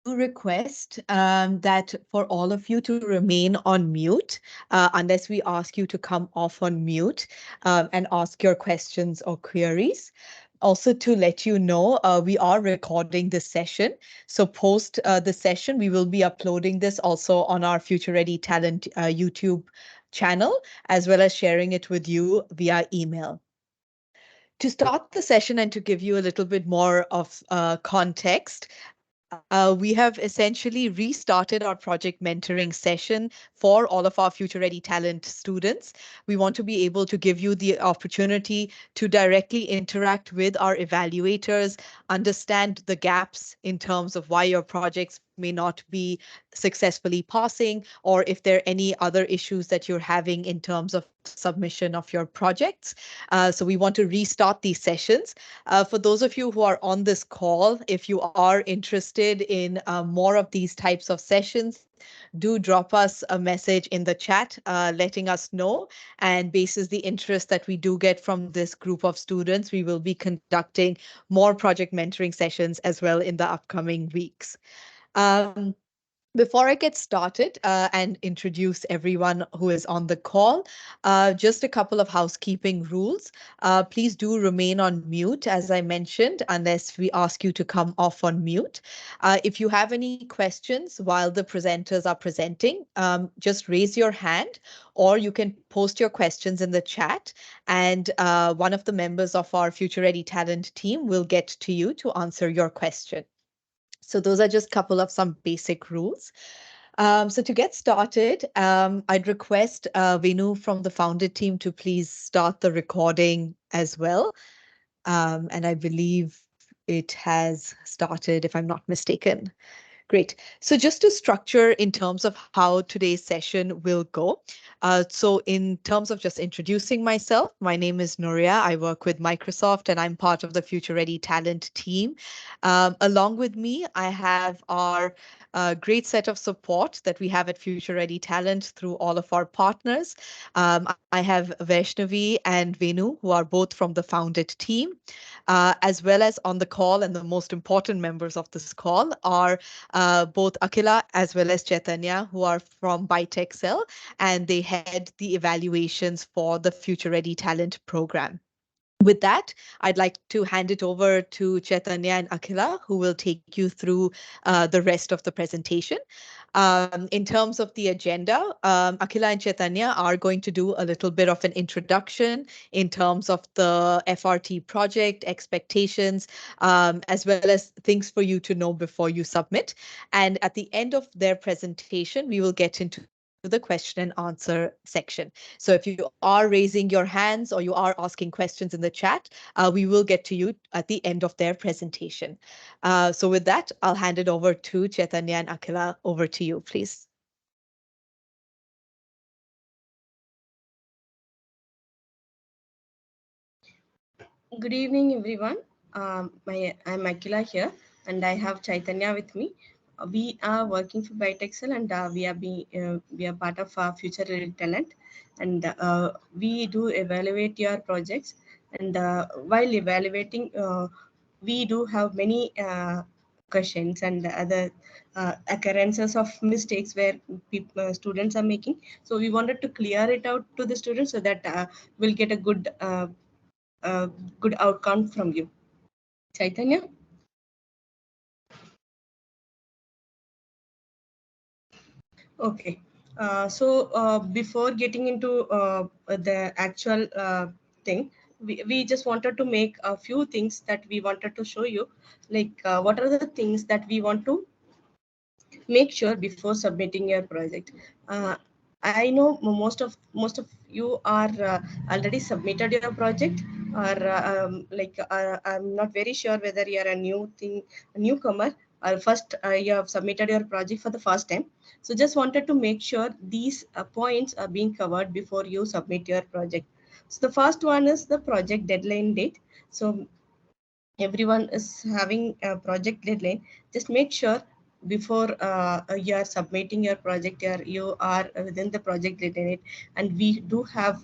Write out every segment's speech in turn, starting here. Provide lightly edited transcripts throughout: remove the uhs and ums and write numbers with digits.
request that for all of you to remain on mute unless we ask you to come off on mute and ask your questions or queries. Also, to let you know, we are recording this session. So post the session, we will be uploading this also on our Future Ready Talent YouTube channel, as well as sharing it with you via email. To start the session and to give you a little bit more of context, we have essentially restarted our project mentoring session for all of our Future Ready Talent students. We want to be able to give you the opportunity to directly interact with our evaluators, understand the gaps in terms of why your projects may not be successfully passing, or if there are any other issues that you're having in terms of submission of your projects. So we want to restart these sessions. For those of you who are on this call, if you are interested in more of these types of sessions, do drop us a message in the chat letting us know. And basis the interest that we do get from this group of students, we will be conducting more project mentoring sessions as well in the upcoming weeks. Before I get started and introduce everyone who is on the call, just a couple of housekeeping rules. Please do remain on mute, as I mentioned, unless we ask you to come off on mute. If you have any questions while the presenters are presenting, just raise your hand, or you can post your questions in the chat, and one of the members of our Future Ready Talent team will get to you to answer your question. So those are just a couple of some basic rules. So to get started, I'd request Venu from the founded team to please start the recording as well. And I believe it has started, if I'm not mistaken. Great. So just to structure in terms of how today's session will go. So in terms of just introducing myself, my name is Nuria. I work with Microsoft and I'm part of the Future Ready Talent team. Along with me, I have our great set of support that we have at Future Ready Talent through all of our partners. I have Vaishnavi and Venu, who are both from the founded team, as well as on the call, and the most important members of this call are both Akila as well as Chaitanya, who are from ByteExcel, and they head the evaluations for the Future Ready Talent program. With that, I'd like to hand it over to Chaitanya and Akila, who will take you through the rest of the presentation. In terms of the agenda, Akila and Chaitanya are going to do a little bit of an introduction in terms of the FRT project, expectations, as well as things for you to know before you submit. And at the end of their presentation, we will get into the question and answer section. So if you are raising your hands or you are asking questions in the chat, we will get to you at the end of their presentation. So with that, I'll hand it over to Chaitanya and Akila. Over to you, please. Good evening, everyone. I'm Akila here, and I have Chaitanya with me. We are working for ByteExcel, and we are part of Future Ready Talent, and we do evaluate your projects. And while evaluating, we do have many questions and other occurrences of mistakes where students are making. So we wanted to clear it out to the students so that we'll get a good outcome from you. Chaitanya? Okay. Before getting into the actual thing, we just wanted to make a few things that we wanted to show you, like what are the things that we want to make sure before submitting your project. I know most of you are already submitted your project, or I'm not very sure whether you are a newcomer, or first you have submitted your project for the first time. So just wanted to make sure these points are being covered before you submit your project. So the first one is the project deadline date. So everyone is having a project deadline. Just make sure before you are submitting your project, you are within the project deadline. And we do have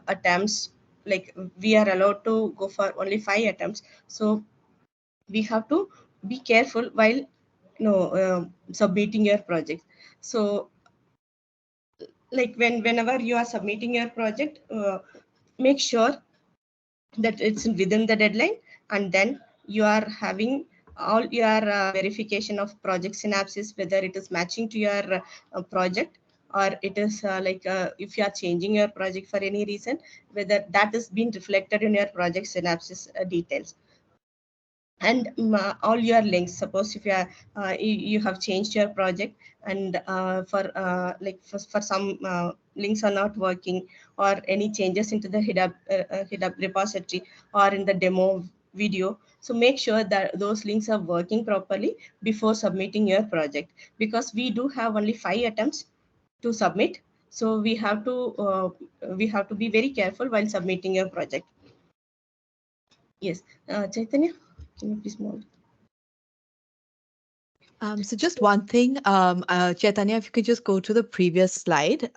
attempts, like we are allowed to go for only 5 attempts. So we have to be careful while submitting your project. So like whenever you are submitting your project, make sure that it's within the deadline, and then you are having all your verification of project synopsis, whether it is matching to your project, or it is if you are changing your project for any reason, whether that is being reflected in your project synopsis details. And all your links, suppose if you are you have changed your project, and for some links are not working, or any changes into the GitHub repository or in the demo video, so make sure that those links are working properly before submitting your project, because we do have only 5 attempts to submit. So we have to be very careful while submitting your project. Yes, Chaitanya, can you please move? So just one thing, Chaitanya, if you could just go to the previous slide,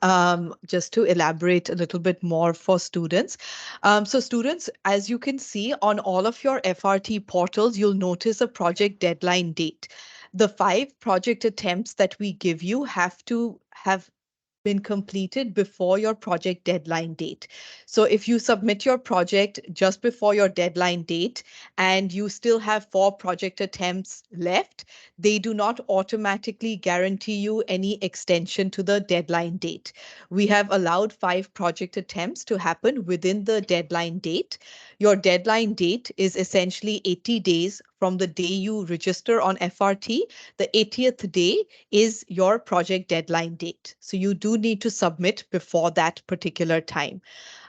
just to elaborate a little bit more for students. So students, as you can see on all of your FRT portals, you'll notice a project deadline date. The 5 project attempts that we give you have to have been completed before your project deadline date. So if you submit your project just before your deadline date and you still have 4 project attempts left, they do not automatically guarantee you any extension to the deadline date. We have allowed 5 project attempts to happen within the deadline date. Your deadline date is essentially 80 days from the day you register on FRT. The 80th day is your project deadline date. So you do need to submit before that particular time.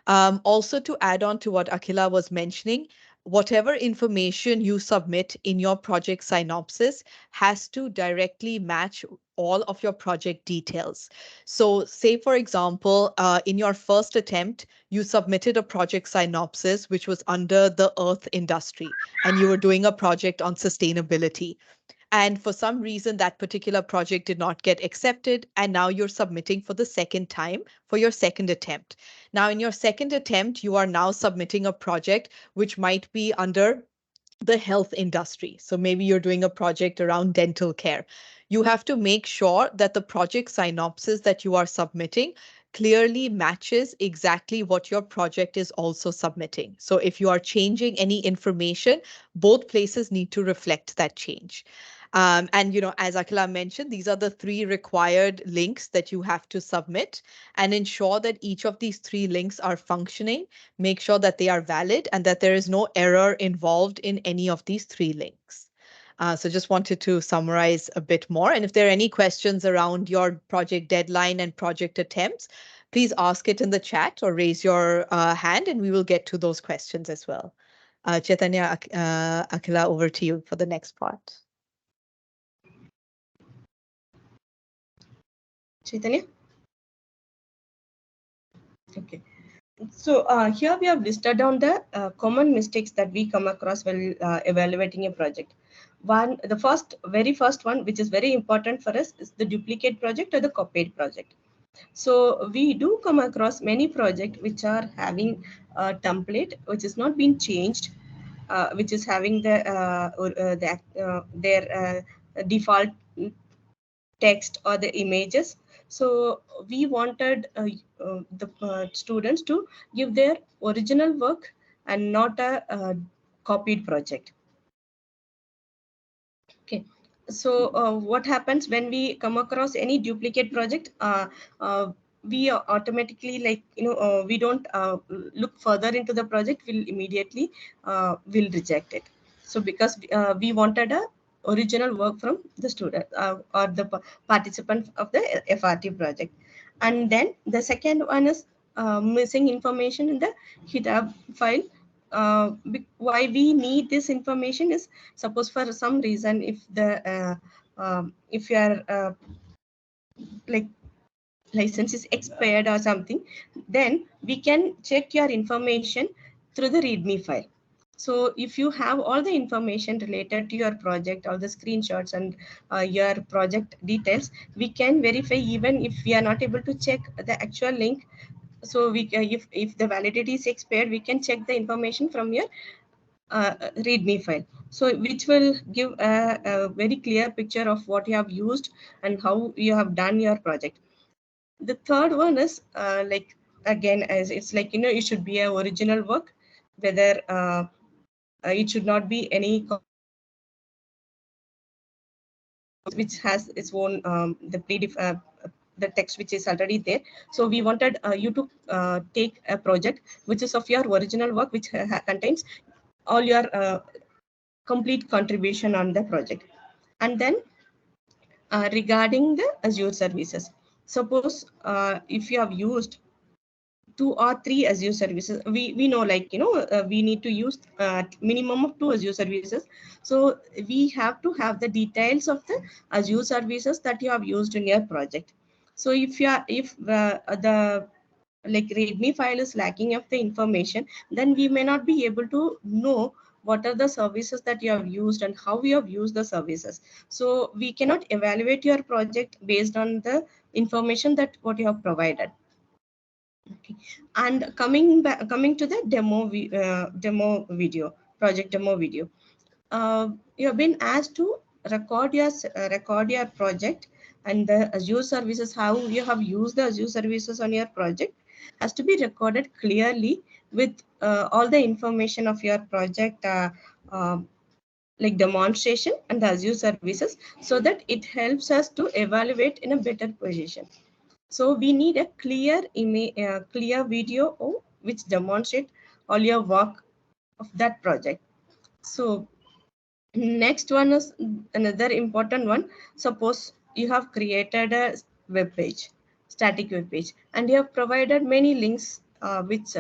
Also, to add on to what Akhila was mentioning, whatever information you submit in your project synopsis has to directly match all of your project details. So, say, for example, in your first attempt, you submitted a project synopsis which was under the earth industry, and you were doing a project on sustainability. And for some reason, that particular project did not get accepted. And now you're submitting for the second time for your second attempt. Now, in your second attempt, you are now submitting a project which might be under the health industry. So maybe you're doing a project around dental care. You have to make sure that the project synopsis that you are submitting clearly matches exactly what your project is also submitting. So if you are changing any information, both places need to reflect that change. And as Akila mentioned, these are the 3 required links that you have to submit, and ensure that each of these 3 links are functioning. Make sure that they are valid and that there is no error involved in any of these 3 links. So just wanted to summarize a bit more. And if there are any questions around your project deadline and project attempts, please ask it in the chat or raise your hand, and we will get to those questions as well. Chaitanya, Akila, over to you for the next part. Chaitanya? Okay. So here we have listed down the common mistakes that we come across while evaluating a project. Very first one, which is very important for us, is the duplicate project or the copied project. So we do come across many projects which are having a template which is not being changed, which is having their default text or the images. So we wanted the students to give their original work and not a copied project. Okay. So what happens when we come across any duplicate project? We automatically, we don't look further into the project. We'll immediately will reject it. So because we wanted a original work from the student or the participant of the FRT project. And then the second one is missing information in the GitHub file. Why we need this information is, suppose for some reason, if your like license is expired or something, then we can check your information through the readme file. So if you have all the information related to your project, all the screenshots and your project details, we can verify even if we are not able to check the actual link. So if the validity is expired, we can check the information from your readme file, so which will give a very clear picture of what you have used and how you have done your project. The third one is like, again, as it's like, it should be a original work, whether it should not be any copy paste or which has its own the text which is already there. So we wanted you to take a project which is of your original work, which contains all your complete contribution on the project. And then regarding the Azure services, suppose if you have used 2 or 3 Azure services, we know, like, we need to use minimum of 2 Azure services. So we have to have the details of the Azure services that you have used in your project. So if the like readme file is lacking of the information, then we may not be able to know what are the services that you have used and how you have used the services. So we cannot evaluate your project based on the information that what you have provided. Okay. And coming to the demo video, project demo video, you have been asked to record your project, and the Azure services, how you have used the Azure services on your project, has to be recorded clearly with all the information of your project, like demonstration and the Azure services, so that it helps us to evaluate in a better position. So we need a clear video which demonstrate all your work of that project. So next one is another important one. Suppose you have created a web page, static web page, and you have provided many links, which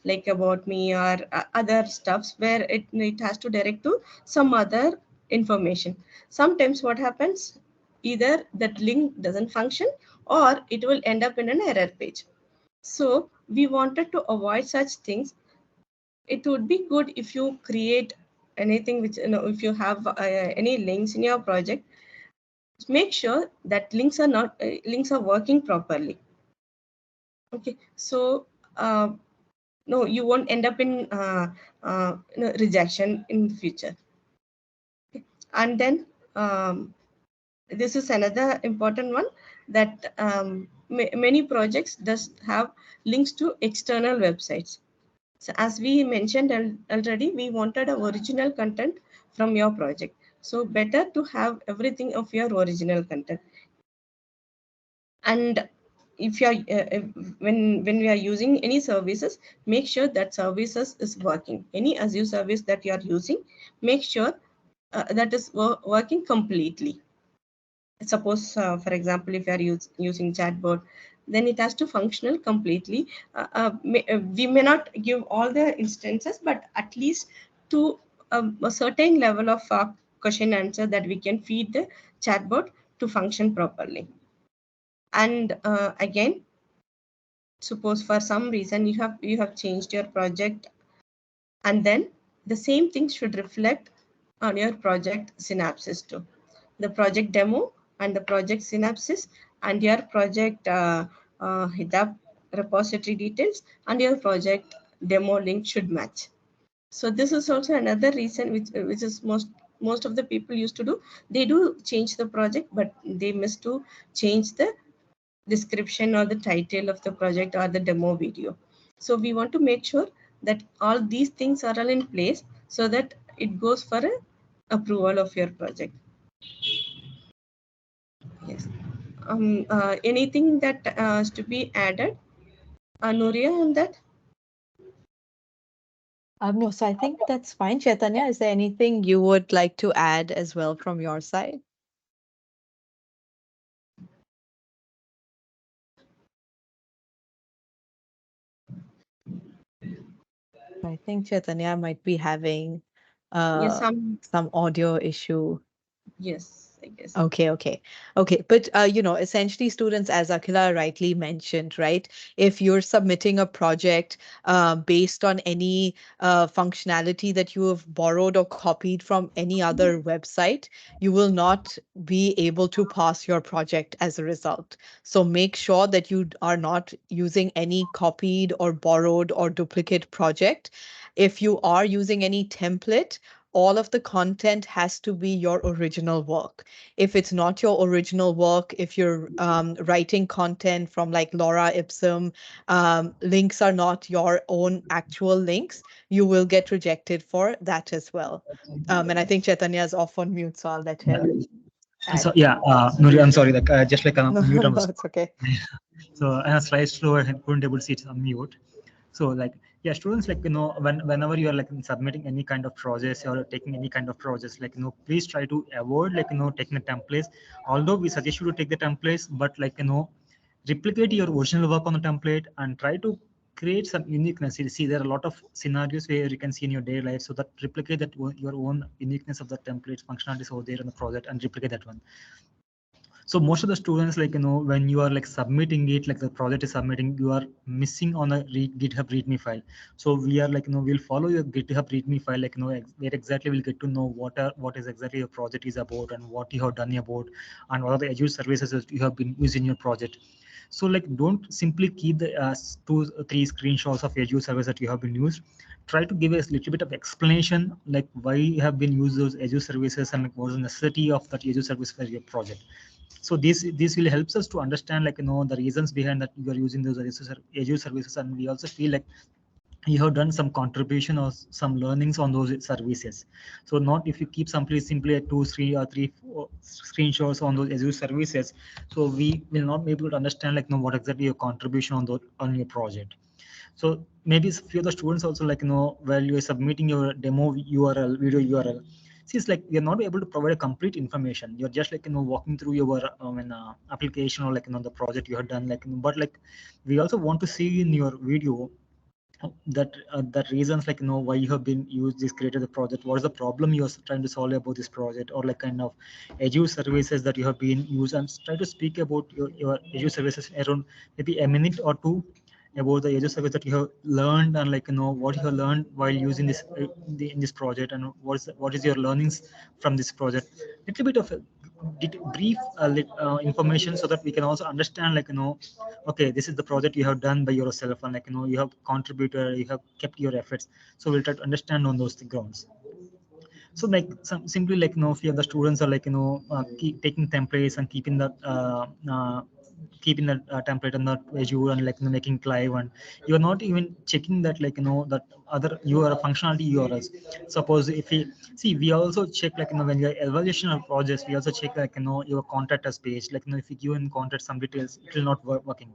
like about me or other stuffs, where it has to direct to some other information. Sometimes what happens, either that link doesn't function or it will end up in an error page. So we wanted to avoid such things. It would be good if you create anything which, if you have any links in your project, make sure that links are working properly. Okay. So no, you won't end up in rejection in the future. Okay. And then this is another important one, that many projects does have links to external websites. So as we mentioned already, we wanted a original content from your project. So better to have everything of your original content. And if you are when we are using any services, make sure that services is working. Any Azure service that you are using, make sure that is working completely. Suppose for example, if you are using chatbot, then it has to functional completely. We may not give all the instances, but at least to a certain level of question answer that we can feed the chatbot to function properly. And again, suppose for some reason you have changed your project, and then the same thing should reflect on your project synopsis too. The project demo and the project synopsis and your project GitHub repository details and your project demo link should match. So this is also another reason which is most of the people used to do. They do change the project, but they miss to change the description or the title of the project or the demo video. So we want to make sure that all these things are all in place, so that it goes for a approval of your project. Yes. Anything that is to be added, Nuria, on that? No, so I think that's fine. Chaitanya, is there anything you would like to add as well from your side? I think Chaitanya might be having Yes, some audio issue. yes. I guess. Okay. But essentially, students, as Akhila rightly mentioned, right? If you're submitting a project based on any functionality that you have borrowed or copied from any other website, you will not be able to pass your project as a result. So make sure that you are not using any copied or borrowed or duplicate project. If you are using any template, all of the content has to be your original work. If it's not your original work, if you're writing content from like Laura Ipsum, links are not your own actual links, you will get rejected for that as well. And I think Chaitanya is off on mute, so I'll let Yeah. him So add. yeah, Nuri, I'm sorry, like just like No, mute on no, was. it's okay. So I was slightly slow and couldn't able to see it on mute. So like yeah, students, like whenever you are like submitting any kind of projects or taking any kind of projects, like please try to avoid like taking the templates. Although we suggest you to take the templates, but like replicate your original work on the template and try to create some uniqueness. You see, there are a lot of scenarios where you can see in your daily life, so that replicate that your own uniqueness of the templates functionalities over there in the project and replicate that one. So most of the students, like when you are like submitting it, like the project is submitting, you are missing on a github readme file. So we are like we'll follow your github readme file, like where exactly we'll get to know what is exactly your project is about and what you have done about, and what are the Azure services that you have been using in your project. So like don't simply keep the 2 3 screenshots of Azure service that you have been used. Try to give a little bit of explanation, like why you have been used those Azure services and like what is the necessity of that Azure service for your project. So this will helps us to understand like the reasons behind that you are using those Azure services, and we also feel like you have done some contribution or some learnings on those services. So not if you keep simply at 2 3 or 3 4 screenshots on those Azure services, so we will not be able to understand like what exactly your contribution on those on your project. So maybe a few of the students also like while you are submitting your demo URL, video URL, see it's like you're not able to provide a complete information. You're just like walking through your application or like the project you have done, like but like we also want to see in your video that reasons, like why you have been used this created the project, what is the problem you're trying to solve about this project, or like kind of Azure services that you have been used, and try to speak about your Azure services around maybe a minute or two about the Azure service that you have learned, and like what you have learned while using this in this project, and what is your learnings from this project. Little bit of a brief information, so that we can also understand like okay, this is the project you have done by yourself, and like you have contributed, you have kept your efforts. So we'll try to understand on those grounds. So like some simply like few of the students are like keep taking templates and keeping that template and that Azure, and like making it live, and you are not even checking that like that other URL functionality URLs. Suppose if we see, we also check like when you're evaluation of projects, we also check like your contact us page, like if you give in contact some details, it will not working.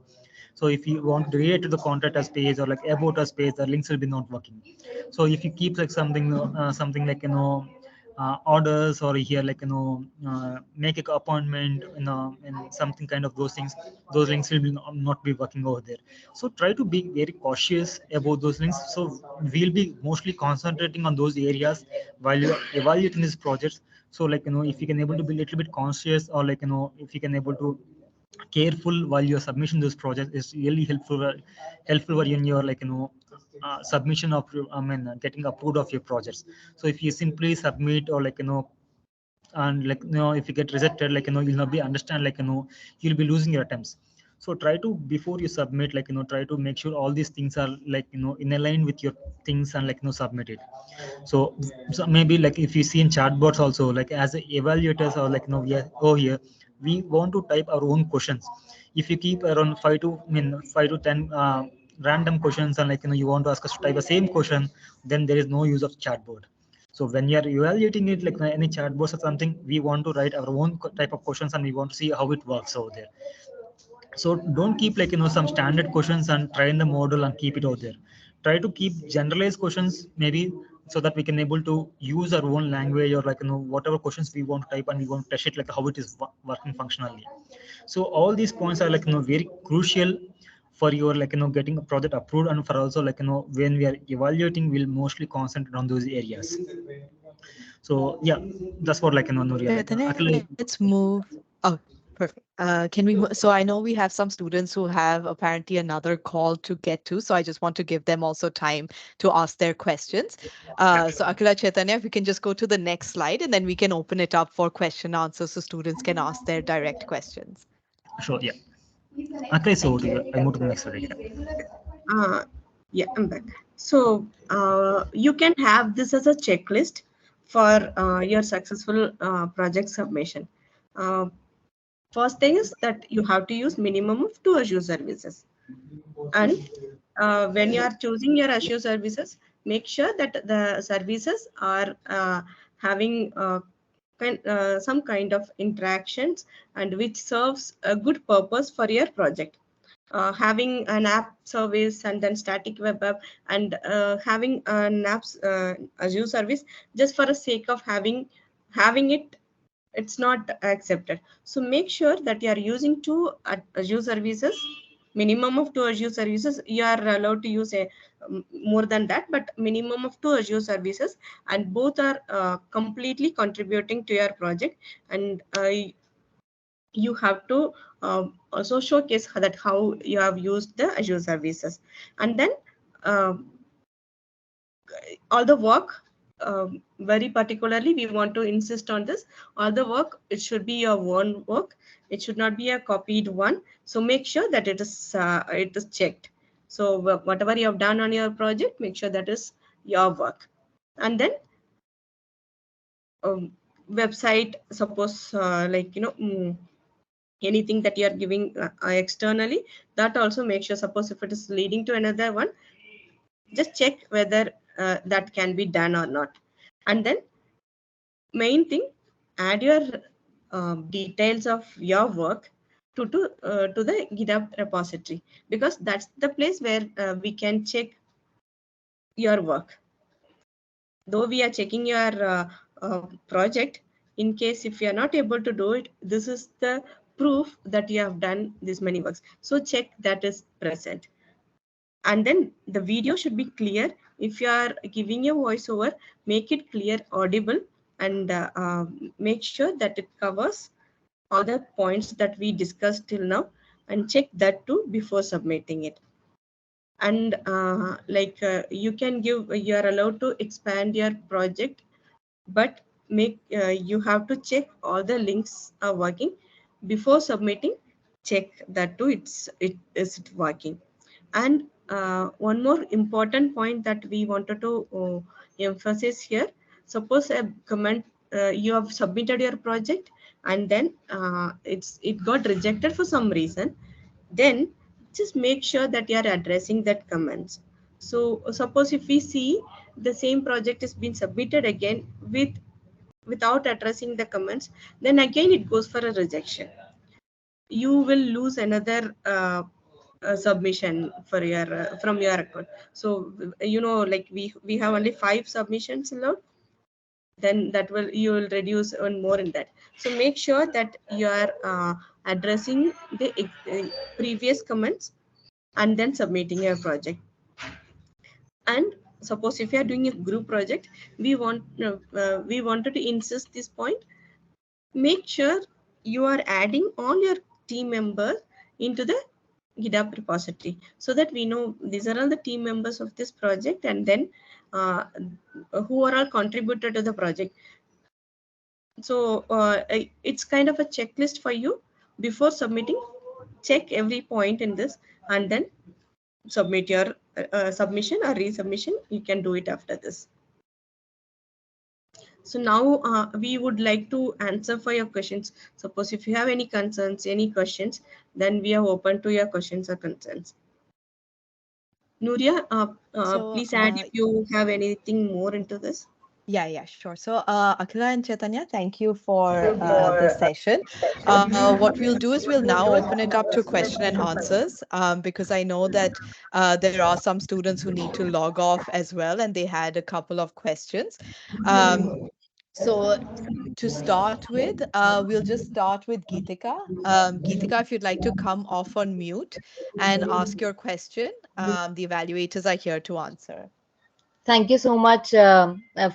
So if you want to relate to the contact us page or like about us page, the links will be not working. So if you keep like something like orders, or here like make a appointment and something kind of those things, those links will not be working over there. So try to be very cautious about those links. So we'll be mostly concentrating on those areas while you're evaluating these projects. So like if you can able to be a little bit conscious, or like if you can able to careful while you're submission this project, is really helpful in your like submission of getting approved of your projects. So if you simply submit, or like and like if you get rejected, like you'll not be understand, like you'll be losing your attempts. So try to, before you submit, like try to make sure all these things are like in a line with your things, and like submit it. So maybe like if you see in chatbots also, like as evaluators, or like we are over here, we want to type our own questions. If you keep around 5 to 10 random questions, and like you want to ask us to type the same question, then there is no use of chatbot. So when you are evaluating it, like any chatbots or something, we want to write our own type of questions, and we want to see how it works over there. So don't keep like some standard questions and train the model and keep it out there. Try to keep generalized questions, maybe, so that we can able to use our own language, or like whatever questions we want to type, and we want to test it like how it is working functionally. So all these points are like very crucial for your like getting a project approved, and for also like when we are evaluating, we'll mostly concentrate on those areas. So yeah, that's what like Nuria. Chaitanya, let's move. Oh, perfect. Can we? So I know we have some students who have apparently another call to get to. So I just want to give them also time to ask their questions. So Akila Chaitanya, if we can just go to the next slide and then we can open it up for question answers so students can ask their direct questions. Sure, yeah. Okay, so I move to the next slide. Uh, yeah, I'm back. So you can have this as a checklist for your successful project submission. Uh, First thing is that you have to use minimum of 2 Azure services. And when you are choosing your Azure services, make sure that the services are having some kind of interactions and which serves a good purpose for your project. Having an app service and then static web app and having an apps Azure service just for the sake of having it, it's not accepted. So make sure that you are using two Azure services, minimum of 2 Azure services. You are allowed to use a more than that, but minimum of 2 Azure services, and both are completely contributing to your project. And you have to also showcase that how you have used the Azure services. And then uh, all the work, very particularly we want to insist on this, all the work, it should be your own work, it should not be a copied one. So make sure that it is checked. So whatever you have done on your project, make sure that is your work. And then um, website, suppose anything that you are giving externally, that also make sure, suppose if it is leading to another one, just check whether that can be done or not. And then main thing, add your details of your work to the GitHub repository, because that's the place where we can check your work. Though we are checking your project, in case if you are not able to do it, this is the proof that you have done this many works. So check that is present. And then the video should be clear. If you are giving a voiceover, make it clear, audible, and make sure that it covers all the points that we discussed till now, and check that too before submitting it. And you can give, you are allowed to expand your project, but make you have to check all the links are working before submitting. Check that too, it is it working. And one more important point that we wanted to emphasize here, suppose a comment, you have submitted your project and then it got rejected for some reason, then just make sure that you are addressing that comments. So suppose if we see the same project is being submitted again without addressing the comments, then again it goes for a rejection. You will lose another submission for your from your account. So like we have only 5 submissions allowed, then that will, you will reduce one more in that. So make sure that you are addressing the previous comments and then submitting your project. And suppose if you are doing a group project, we wanted to insist this point, make sure you are adding all your team members into the GitHub repository, so that we know these are all the team members of this project, and then uh, who are all contributed to the project. So it's kind of a checklist for you before submitting. Check every point in this, and then submit your submission or resubmission. You can do it after this. So now we would like to answer for your questions. Suppose if you have any concerns, any questions, then we are open to your questions or concerns. Nuria, So, please add if you have anything more into this. yeah, sure. So, Akhila and Chaitanya, thank you for the session. What we'll do is we'll now open it up to question and answers, because I know that there are some students who need to log off as well, and they had a couple of questions. Um, so, to start with, we'll just start with Geetika. Geetika, if you'd like to come off on mute and ask your question, the evaluators are here to answer. Thank you so much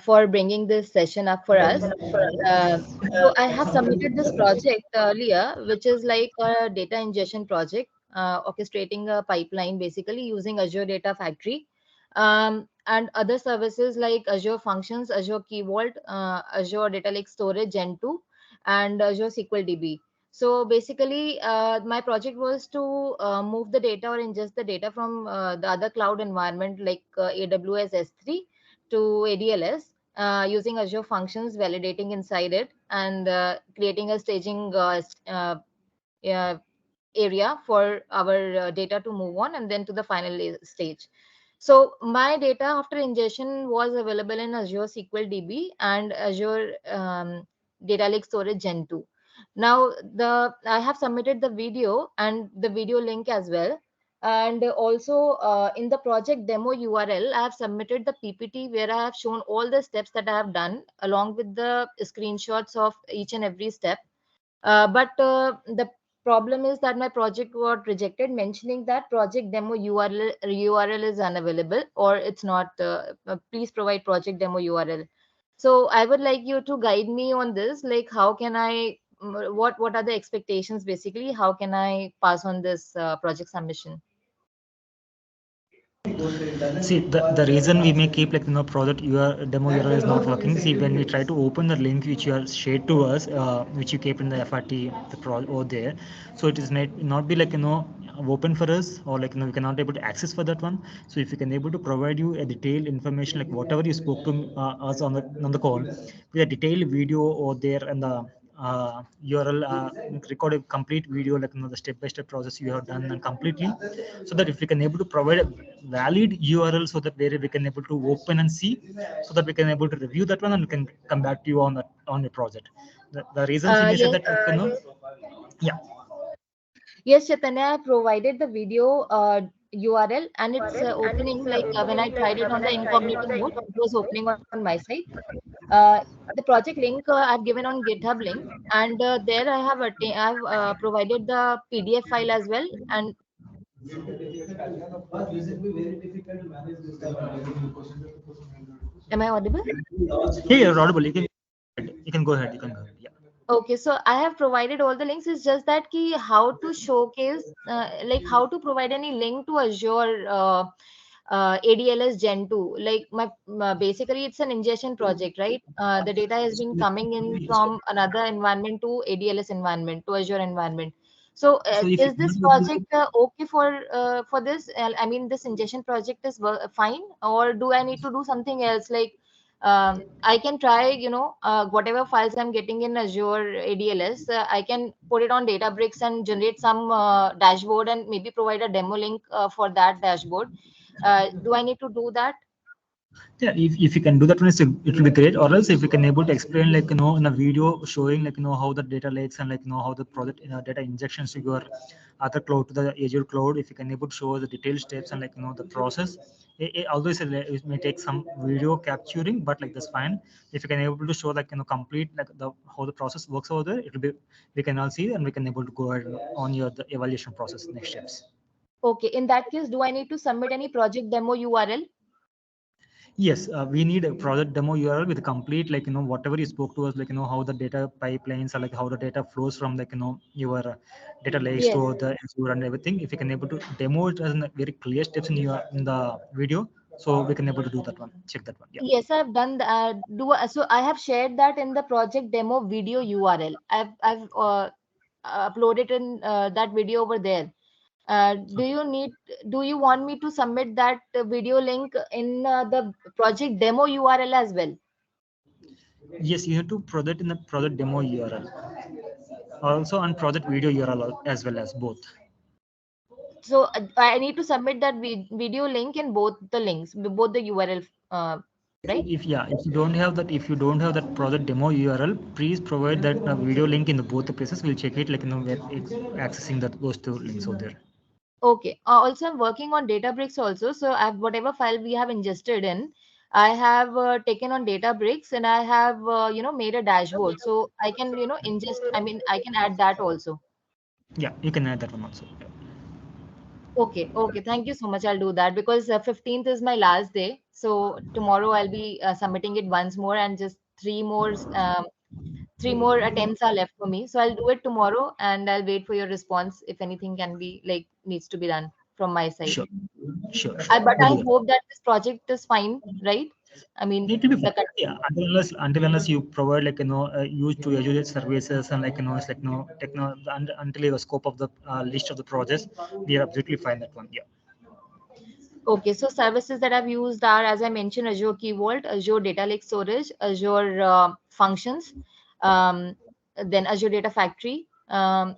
for bringing this session up for us. Um, so I have submitted this project earlier, which is like a data ingestion project, orchestrating a pipeline basically using Azure Data Factory, and other services like Azure Functions, Azure Key Vault, Azure Data Lake Storage Gen 2, and Azure SQL DB. So basically, my project was to move the data or ingest the data from the other cloud environment like AWS S3 to ADLS using Azure Functions, validating inside it, and creating a staging uh, area for our data to move on and then to the final stage. So my data after ingestion was available in Azure SQL DB and Azure Data Lake Storage Gen 2. Now I have submitted the video and the video link as well. And also in the project demo URL, I have submitted the PPT where I have shown all the steps that I have done along with the screenshots of each and every step. But the problem is that my project got rejected, mentioning that project demo URL is unavailable or it's not. Please provide project demo URL. So I would like you to guide me on this. Like, how can what are the expectations basically? How can I pass on this project submission? See, the reason we may keep like project your demo URL is not working. See, when we try to open the link which you are shared to us, which you kept in the FRT over there, so it is not be like open for us, or like we cannot able to access for that one. So if we can able to provide you a detailed information like whatever you spoke to us on the call, with a detailed video over there and the URL, record a complete video like the step by step process you have done and completely, so that if we can able to provide a valid URL, so that where we can able to open and see, so that we can able to review that one and we can come back to you on that on the project. The reasons we may say Yes, that yeah. yes, Chaitanya, I provided the video URL and it's opening like when I tried it on the incognito mode, it was opening on my side. Uh, the project link I've given on GitHub link, and there I've provided the PDF file as well. And am I audible? Hey, you're audible. You can go ahead. You can go ahead. Yeah. Okay, so I have provided all the links. It's just that key how to showcase, like how to provide any link to Azure ADLS Gen 2. Like basically, it's an ingestion project, right? The data has been coming in from another environment to ADLS environment to Azure environment. So, So if is you're this not able to, project okay for this? I mean, this ingestion project is fine, or do I need to do something else? Like, I can try, whatever files I'm getting in Azure ADLS, I can put it on Databricks and generate some dashboard and maybe provide a demo link for that dashboard. Do I need to do that? yeah, if you can do that one, it will be great. Or else if you can able to explain like in a video showing like how the data lakes and like how the project data injections to your other cloud to the Azure cloud, if you can able to show the detailed steps and like the process. Although it may take some video capturing, but like that's fine. If you can able to show like complete like the how the process works over there, it will be, we can all see and we can able to go ahead on your the evaluation process next steps. Okay, in that case, do I need to submit any project demo URL? Yes, we need a project demo URL with complete like whatever you spoke to us, like how the data pipelines are, like how the data flows from like your data lakes Yes. to the Azure and everything. If you can able to demo it as in very clear steps in the video, so we can able to do that one. Check that one. Yeah. Yes, I've done that. So I have shared that in the project demo video URL. I've uploaded in that video over there. Do you want me to submit that video link in the project demo URL as well? Yes, you have to project in the project demo URL, also on project video URL as well as both. So I need to submit that video link in both the links, both the URL, right? If you don't have that project demo URL, please provide that video link in the both the places. We'll check it like where it's accessing that those two links over there. Okay. Also, I'm working on Databricks also. So whatever file we have ingested in, I have taken on Databricks and I have made a dashboard. So I can ingest. I mean, I can add that also. Yeah, you can add that one also. Yeah. Okay, okay. Thank you so much. I'll do that because 15th is my last day. So tomorrow I'll be submitting it once more, and just three more attempts are left for me. So I'll do it tomorrow, and I'll wait for your response if anything can be like needs to be done from my side. Sure, sure. But We'll I do that. hope that this project is fine, right? I mean, Need to be the fine. Yeah, until unless you provide like use to Azure services and like it's like until the scope of the list of the projects, we are absolutely fine that one. Yeah. okay, so services that I've used are, as I mentioned, Azure Key Vault, Azure Data Lake Storage, Azure Functions, um, then Azure Data Factory, and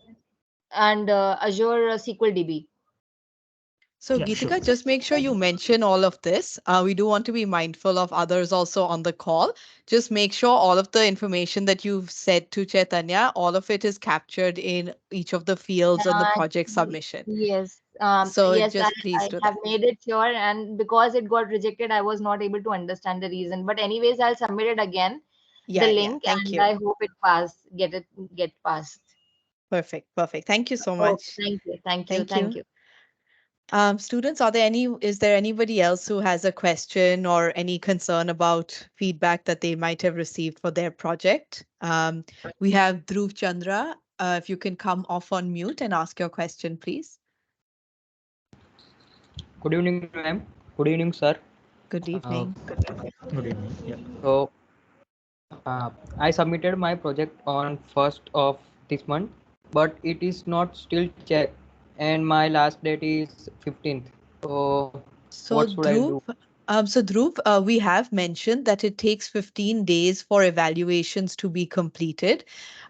Azure SQL DB. So, Yeah, sure. Geetika, just make sure you mention all of this. We do want to be mindful of others also on the call. Just make sure all of the information that you've said to Chaitanya, all of it is captured in each of the fields on the project submission. Yes, So, yes, just please I do have that. made it sure, and because it got rejected, I was not able to understand the reason. But anyways, I'll submit it again, the Yeah, yeah. link, Thank and you. I hope get passed. Perfect. Perfect. Thank you so Oh, much. thank you, thank you, Thank thank you. you. Students, is there anybody else who has a question or any concern about feedback that they might have received for their project? We have Dhruv Chandra. If you can come off on mute and ask your question, please. Good evening, ma'am. Good evening, sir. Good Uh, evening. Good evening. Yeah. so I submitted my project on 1st of this month, but it is not still checked, and my last date is 15th. So So what should I Dhruv, do? we have mentioned that it takes 15 days for evaluations to be completed.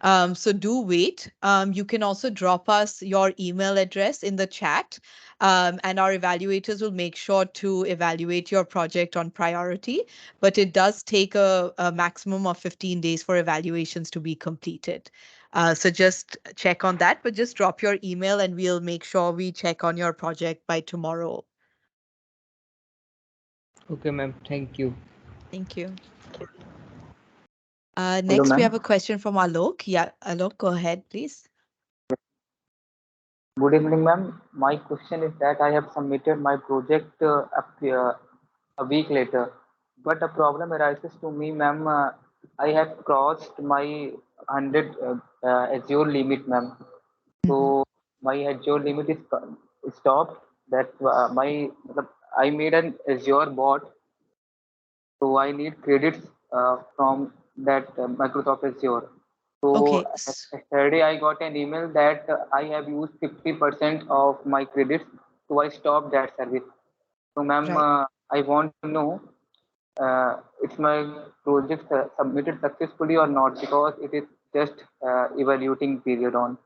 So do wait. You can also drop us your email address in the chat, and our evaluators will make sure to evaluate your project on priority. But it does take a maximum of 15 days for evaluations to be completed. So just check on that, but just drop your email and we'll make sure we check on your project by tomorrow. Okay, ma'am. Thank you. Thank you. Hello, Next, we ma'am. have a question from Alok. Yeah, Alok, go ahead, please. Good evening, ma'am. My question is that I have submitted my project a week later, but a problem arises to me, ma'am. I have crossed my 100 Azure limit, ma'am. Mhm. So my Azure limit is stopped. That I made an Azure bot, so I need credits from that Microsoft Azure. So Okay, yesterday I got an email that I have used 50% of my credits, so I stopped that service. So, ma'am, right. I want to know if my project submitted successfully or not because it is just evaluating period on.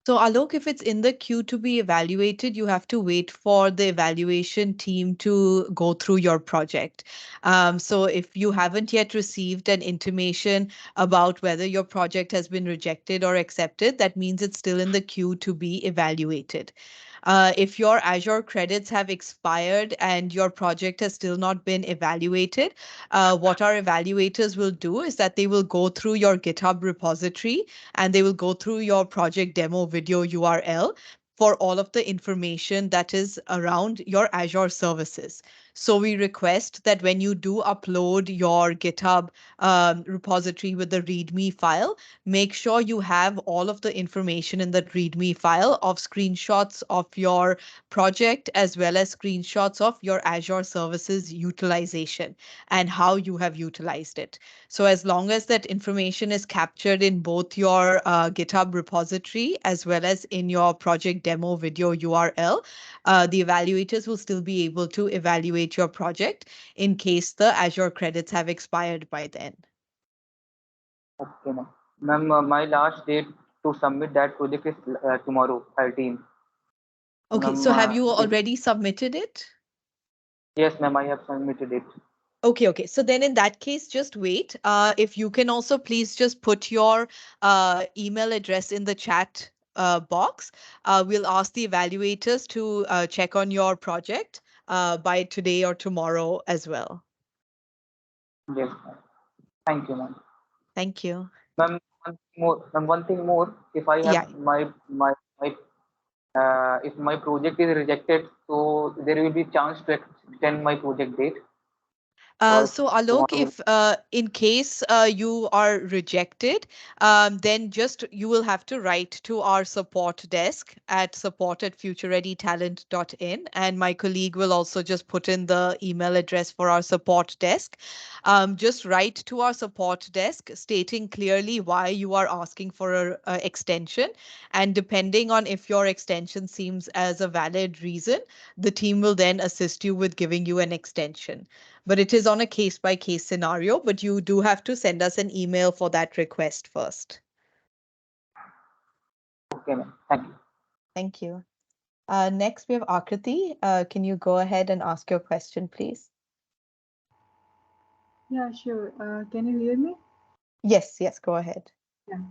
So, Alok, if it's in the queue to be evaluated, you have to wait for the evaluation team to go through your project. So, if you haven't yet received an intimation about whether your project has been rejected or accepted, that means it's still in the queue to be evaluated. If your Azure credits have expired and your project has still not been evaluated, what our evaluators will do is that they will go through your GitHub repository and they will go through your project demo video URL for all of the information that is around your Azure services. So we request that when you do upload your GitHub repository with the README file, make sure you have all of the information in that README file of screenshots of your project as well as screenshots of your Azure services utilization and how you have utilized it. So as long as that information is captured in both your GitHub repository as well as in your project demo video URL, the evaluators will still be able to evaluate your project in case the Azure credits have expired by then. Okay, ma'am. Ma'am, my last date to submit that project is tomorrow, 13. So, Okay, ma'am, so have you if, already submitted it? yes, ma'am, I have submitted it. Okay, okay. So then in that case, just wait. If you can also please just put your email address in the chat box. We'll ask the evaluators to check on your project by today or tomorrow as well. Yes, ma'am. Thank you, ma'am. Thank you. Ma'am, one thing more. If I have Yeah. my If my project is rejected, so there will be chance to extend my project date. So So I want Alok, to. if in case you are rejected, then just you will have to write to our support desk at support@futurereadytalent.in, and my colleague will also just put in the email address for our support desk. Just write to our support desk stating clearly why you are asking for a extension, and depending on if your extension seems as a valid reason, the team will then assist you with giving you an extension, but it is on a case by case scenario. But you do have to send us an email for that request first. Okay, ma'am. Thank you. Thank you. Next, we have Akriti. Can you go ahead and ask your question, please? Yeah, sure. Can you hear me? Yes, yes, go ahead. Yeah.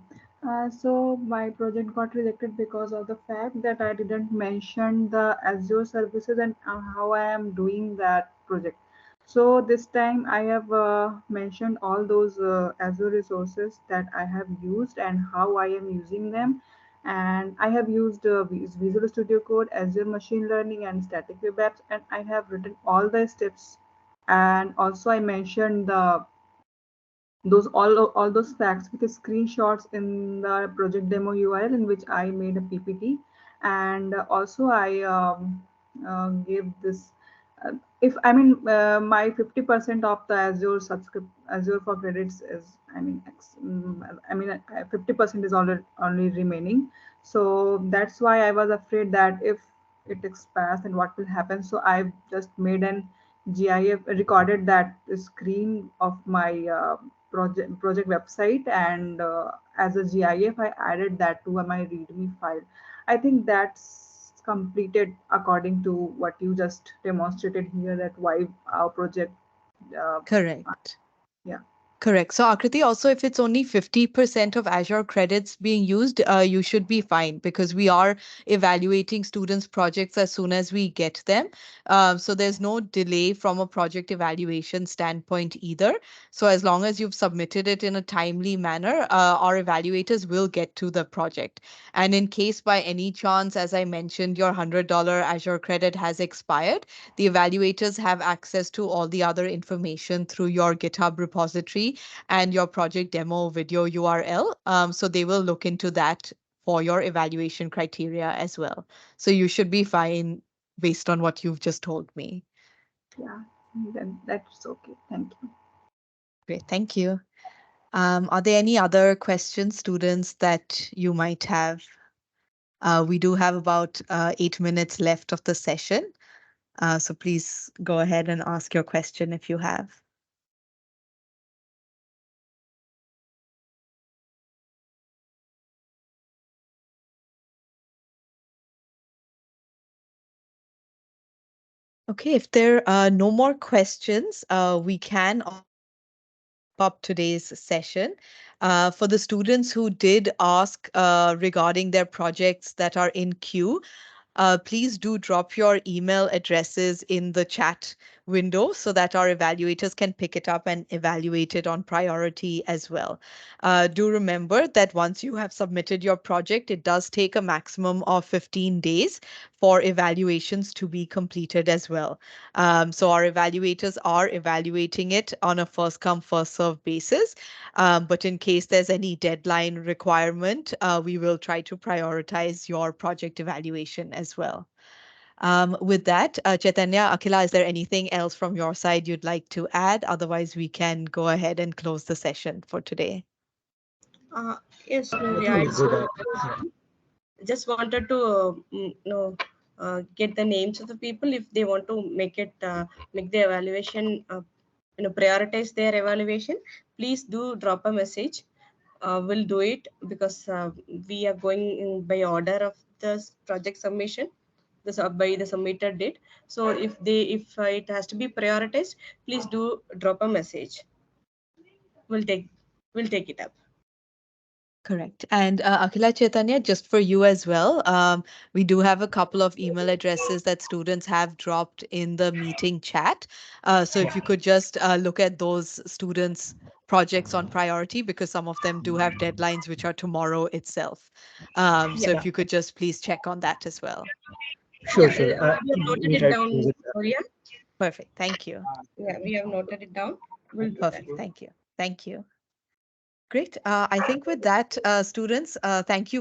So my project got rejected because of the fact that I didn't mention the Azure services and how I am doing that project. So this time I have mentioned all those Azure resources that I have used and how I am using them. And I have used Visual Studio Code, Azure Machine Learning, and Static Web Apps, and I have written all the steps. And also I mentioned the those all those facts with the screenshots in the project demo URL in which I made a PPT, and also I gave this. If I mean my 50% of the Azure for credits is I mean 50% is already only remaining, so that's why I was afraid that if it expires then what will happen. So I've just made an GIF, recorded that screen of my project website, and as a GIF I added that to my README file. I think that's completed according to what you just demonstrated here, that why our project Correct. yeah. Correct. So, Akriti, also, if it's only 50% of Azure credits being used, you should be fine because we are evaluating students' projects as soon as we get them. So, there's no delay from a project evaluation standpoint either. So, as long as you've submitted it in a timely manner, our evaluators will get to the project. And in case by any chance, as I mentioned, your $100 Azure credit has expired, the evaluators have access to all the other information through your GitHub repository and your project demo video URL. So they will look into that for your evaluation criteria as well. So you should be fine based on what you've just told me. Yeah, then that's okay. Thank you. Great, thank you. Are there any other questions, students, that you might have? We do have about 8 minutes left of the session. So please go ahead and ask your question if you have. Okay, if there are no more questions, we can wrap up today's session. For the students who did ask regarding their projects that are in queue, please do drop your email addresses in the chat window so that our evaluators can pick it up and evaluate it on priority as well. Do remember that once you have submitted your project, it does take a maximum of 15 days for evaluations to be completed as well. So our evaluators are evaluating it on a first come, first serve basis. But in case there's any deadline requirement, we will try to prioritize your project evaluation as well. With that, Chaitanya, Akhila, is there anything else from your side you'd like to add? Otherwise, we can go ahead and close the session for today. Yes, I Navya, think we're it's good. fine. Just wanted to get the names of the people if they want to make the evaluation prioritize their evaluation. Please do drop a message. We'll do it because we are going by order of the project submission, by the submitted date. So if it has to be prioritized, please do drop a message. We'll take we'll take it up. Correct. And Akhila Chaitanya, just for you as well, we do have a couple of email addresses that students have dropped in the meeting chat. So if you could just look at those students' projects on priority, because some of them do have deadlines which are tomorrow itself. So Yeah, if you could just please check on that as well. yeah. Sure. We have noted We it try to down, close it. Gloria. Perfect. Thank you. Yeah, we have noted it down. We'll do that. Perfect. Thank you. Thank you. Great. I think with that, students, thank you for